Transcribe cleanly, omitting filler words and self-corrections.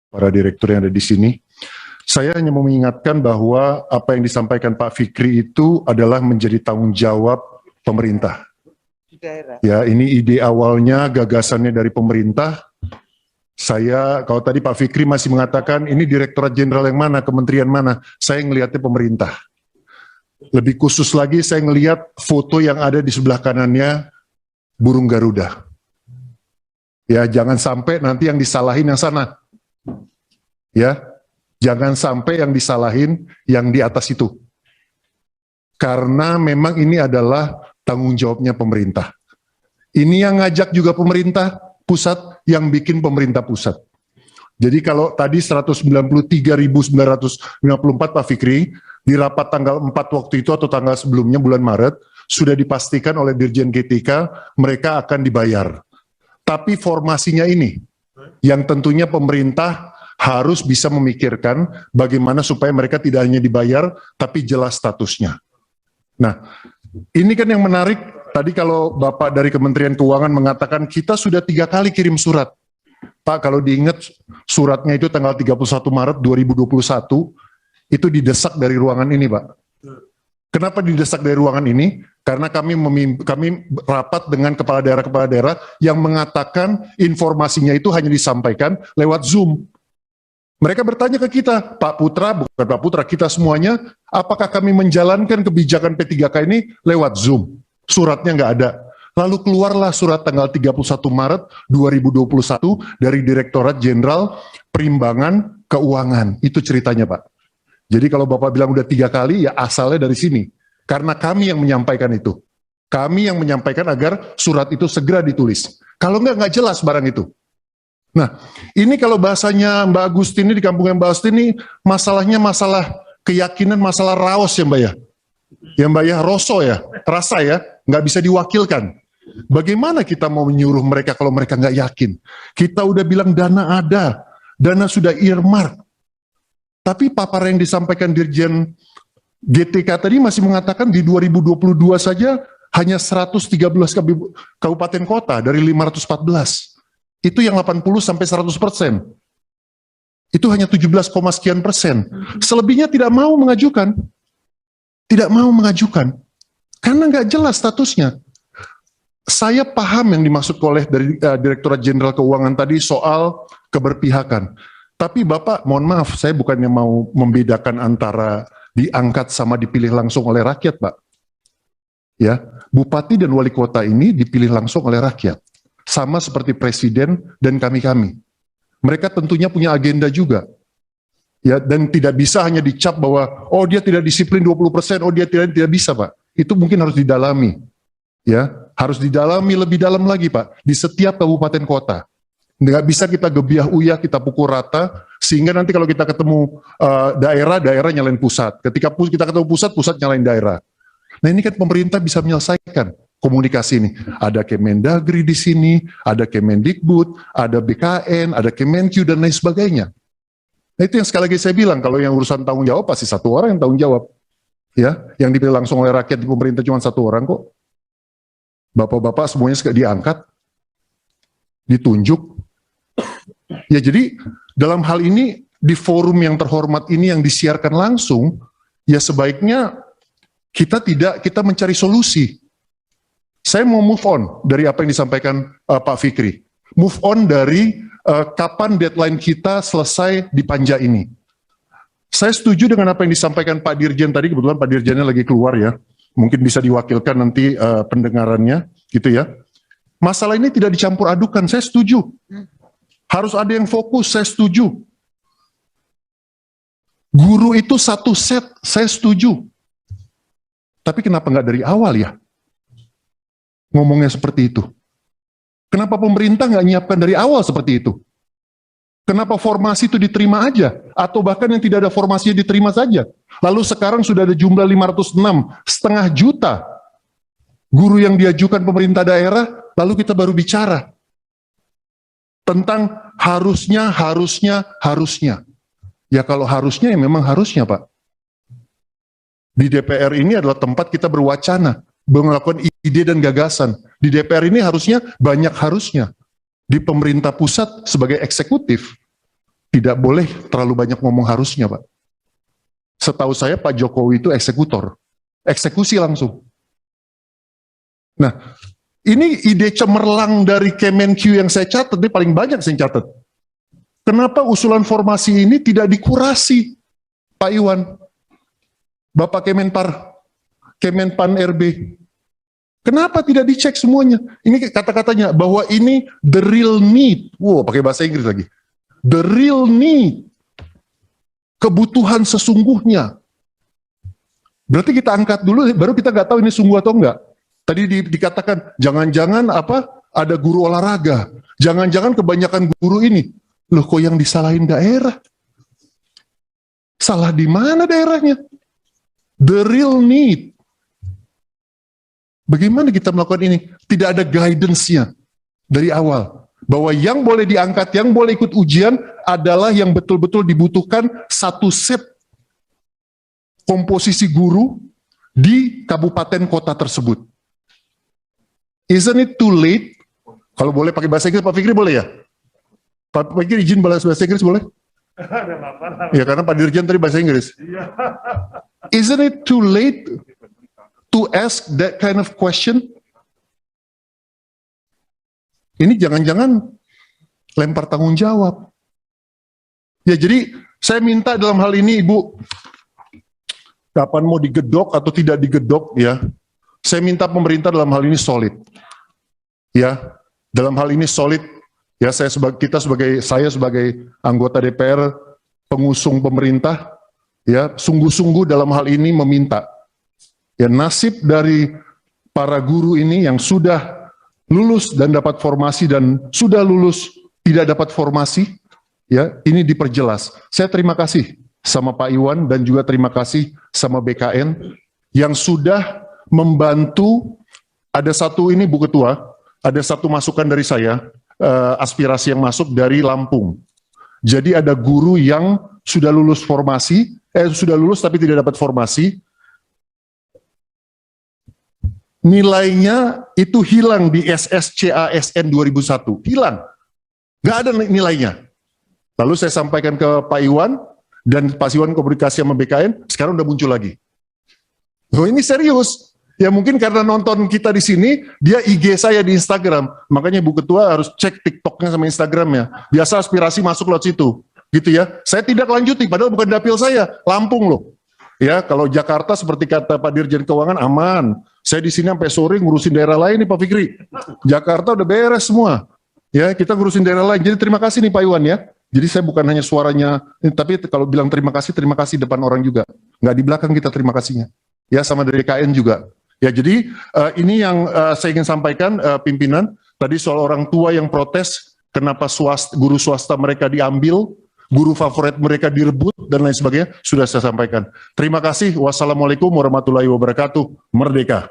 para direktur yang ada di sini. Saya hanya mau mengingatkan bahwa apa yang disampaikan Pak Fikri itu adalah menjadi tanggung jawab pemerintah. Ya, ini ide awalnya, gagasannya dari pemerintah. Kalau tadi Pak Fikri masih mengatakan ini Direktorat Jenderal yang mana, kementerian mana, saya ngelihatnya pemerintah. Lebih khusus lagi saya ngelihat foto yang ada di sebelah kanannya burung Garuda. Ya, jangan sampai nanti yang disalahin yang sana. Ya, jangan sampai yang disalahin yang di atas itu. Karena memang ini adalah tanggung jawabnya pemerintah. Ini yang ngajak juga pemerintah pusat, yang bikin pemerintah pusat. Jadi kalau tadi 193.954 Pak Fikri, di rapat tanggal 4 waktu itu atau tanggal sebelumnya bulan Maret, sudah dipastikan oleh Dirjen GTK mereka akan dibayar. Tapi formasinya ini, yang tentunya pemerintah harus bisa memikirkan bagaimana supaya mereka tidak hanya dibayar, tapi jelas statusnya. Nah, ini kan yang menarik, tadi kalau Bapak dari Kementerian Keuangan mengatakan kita sudah 3 kali kirim surat. Pak, kalau diingat suratnya itu tanggal 31 Maret 2021, itu didesak dari ruangan ini, Pak. Kenapa didesak dari ruangan ini? Karena kami rapat dengan kepala daerah yang mengatakan informasinya itu hanya disampaikan lewat Zoom. Mereka bertanya ke kita, Pak Putra, bukan Pak Putra, kita semuanya, apakah kami menjalankan kebijakan P3K ini lewat Zoom? Suratnya nggak ada. Lalu keluarlah surat tanggal 31 Maret 2021 dari Direktorat Jenderal Perimbangan Keuangan. Itu ceritanya, Pak. Jadi kalau Bapak bilang udah 3 kali, ya asalnya dari sini. Karena kami yang menyampaikan itu. Kami yang menyampaikan agar surat itu segera ditulis. Kalau nggak jelas barang itu. Nah, ini kalau bahasanya Mbak Agustini di kampungnya Mbak Agustini, masalahnya masalah keyakinan, masalah raos ya Mbak ya? Ya Mbak ya, rasa ya, nggak bisa diwakilkan. Bagaimana kita mau menyuruh mereka kalau mereka nggak yakin? Kita udah bilang dana ada, dana sudah earmark. Tapi paparan yang disampaikan Dirjen GTK tadi masih mengatakan di 2022 saja hanya 113 kabupaten kota dari 514. Itu yang 80 sampai 100%. Itu hanya 17, sekian persen. Selebihnya tidak mau mengajukan. Tidak mau mengajukan. Karena nggak jelas statusnya. Saya paham yang dimaksud oleh dari Direktorat Jenderal Keuangan tadi soal keberpihakan. Tapi Bapak, mohon maaf, saya bukannya mau membedakan antara diangkat sama dipilih langsung oleh rakyat, Pak. Ya, Bupati dan Wali Kota ini dipilih langsung oleh rakyat. Sama seperti Presiden dan kami-kami. Mereka tentunya punya agenda juga. Ya, dan tidak bisa hanya dicap bahwa, oh dia tidak disiplin 20%, oh dia tidak bisa, Pak. Itu mungkin harus didalami. Ya, harus didalami lebih dalam lagi, Pak. Di setiap kabupaten kota. Nggak bisa kita gebiah uyah, kita pukul rata, sehingga nanti kalau kita ketemu daerah nyalain pusat. Ketika kita ketemu pusat nyalain daerah. Nah ini kan pemerintah bisa menyelesaikan komunikasi ini. Ada Kemendagri di sini, ada Kemendikbud, ada BKN, ada Kemenq, dan lain sebagainya. Nah itu yang sekali lagi saya bilang, kalau yang urusan tanggung jawab pasti satu orang yang tanggung jawab. Ya, yang dipilih langsung oleh rakyat di pemerintah cuma satu orang kok. Bapak-bapak semuanya diangkat, ditunjuk. Ya jadi dalam hal ini di forum yang terhormat ini yang disiarkan langsung, ya sebaiknya kita mencari solusi. Saya mau move on dari apa yang disampaikan Pak Fikri. Move on dari kapan deadline kita selesai di panja ini. Saya setuju dengan apa yang disampaikan Pak Dirjen tadi, kebetulan Pak Dirjennya lagi keluar ya. Mungkin bisa diwakilkan nanti pendengarannya gitu ya. Masalah ini tidak dicampur adukan, saya setuju. Harus ada yang fokus, saya setuju. Guru itu satu set, saya setuju. Tapi kenapa nggak dari awal ya? Ngomongnya seperti itu. Kenapa pemerintah nggak nyiapkan dari awal seperti itu? Kenapa formasi itu diterima aja? Atau bahkan yang tidak ada formasinya diterima saja? Lalu sekarang sudah ada jumlah 506, setengah juta guru yang diajukan pemerintah daerah, lalu kita baru bicara tentang harusnya. Ya kalau harusnya ya memang harusnya Pak. Di DPR ini adalah tempat kita berwacana, melakukan ide dan gagasan. Di DPR ini harusnya banyak harusnya. Di pemerintah pusat sebagai eksekutif. Tidak boleh terlalu banyak ngomong harusnya, Pak. Setahu saya Pak Jokowi itu eksekutor. Eksekusi langsung. Nah, ini ide cemerlang dari Kemenq yang saya catat, ini paling banyak saya catat. Kenapa usulan formasi ini tidak dikurasi, Pak Iwan? Bapak Kemenpan RB. Kenapa tidak dicek semuanya? Ini kata-katanya bahwa ini the real need. Wow, pakai bahasa Inggris lagi. The real need. Kebutuhan sesungguhnya. Berarti kita angkat dulu, baru kita nggak tahu ini sungguh atau enggak. Tadi dikatakan, jangan-jangan ada guru olahraga. Jangan-jangan kebanyakan guru ini. Loh, kok yang disalahin daerah? Salah di mana daerahnya? The real need. Bagaimana kita melakukan ini? Tidak ada guidance-nya dari awal. Bahwa yang boleh diangkat, yang boleh ikut ujian adalah yang betul-betul dibutuhkan satu set komposisi guru di kabupaten kota tersebut. Isn't it too late? Kalau boleh pakai bahasa Inggris, Pak Fikri boleh ya? Pak Fikri izin bahasa Inggris boleh? Ya karena Pak Dirjen tadi bahasa Inggris. Isn't it too late to ask that kind of question? Ini jangan-jangan lempar tanggung jawab. Ya jadi saya minta dalam hal ini Ibu, kapan mau digedok atau tidak digedok ya, saya minta pemerintah dalam hal ini solid. Ya, dalam hal ini solid. Ya saya sebagai anggota DPR, pengusung pemerintah, ya sungguh-sungguh dalam hal ini meminta. Ya nasib dari para guru ini yang sudah lulus dan dapat formasi dan sudah lulus tidak dapat formasi, ya ini diperjelas. Saya terima kasih sama Pak Iwan dan juga terima kasih sama BKN yang sudah membantu. Ada satu ini Bu Ketua, ada satu masukan dari saya, aspirasi yang masuk dari Lampung. Jadi ada guru yang sudah lulus formasi, sudah lulus tapi tidak dapat formasi. Nilainya itu hilang di SSCASN 2001, hilang, nggak ada nilainya. Lalu saya sampaikan ke Pak Iwan, dan Pak Iwan komunikasi sama BKN, sekarang udah muncul lagi. Oh ini serius, ya mungkin karena nonton kita di sini, dia IG saya di Instagram, makanya Bu Ketua harus cek TikToknya sama Instagramnya, biasa aspirasi masuk lewat situ, gitu ya. Saya tidak lanjuti, padahal bukan dapil saya, Lampung loh. Ya, kalau Jakarta seperti kata Pak Dirjen Keuangan aman. Saya di sini sampai sore ngurusin daerah lain nih Pak Fikri. Jakarta udah beres semua. Ya, kita ngurusin daerah lain. Jadi terima kasih nih Pak Iwan ya. Jadi saya bukan hanya suaranya, tapi kalau bilang terima kasih depan orang juga. Nggak di belakang kita terima kasihnya. Ya, sama dari DKN juga. Ya, jadi ini yang saya ingin sampaikan pimpinan. Tadi soal orang tua yang protes, kenapa guru swasta mereka diambil, guru favorit mereka direbut, dan lain sebagainya, sudah saya sampaikan. Terima kasih. Wassalamualaikum warahmatullahi wabarakatuh. Merdeka.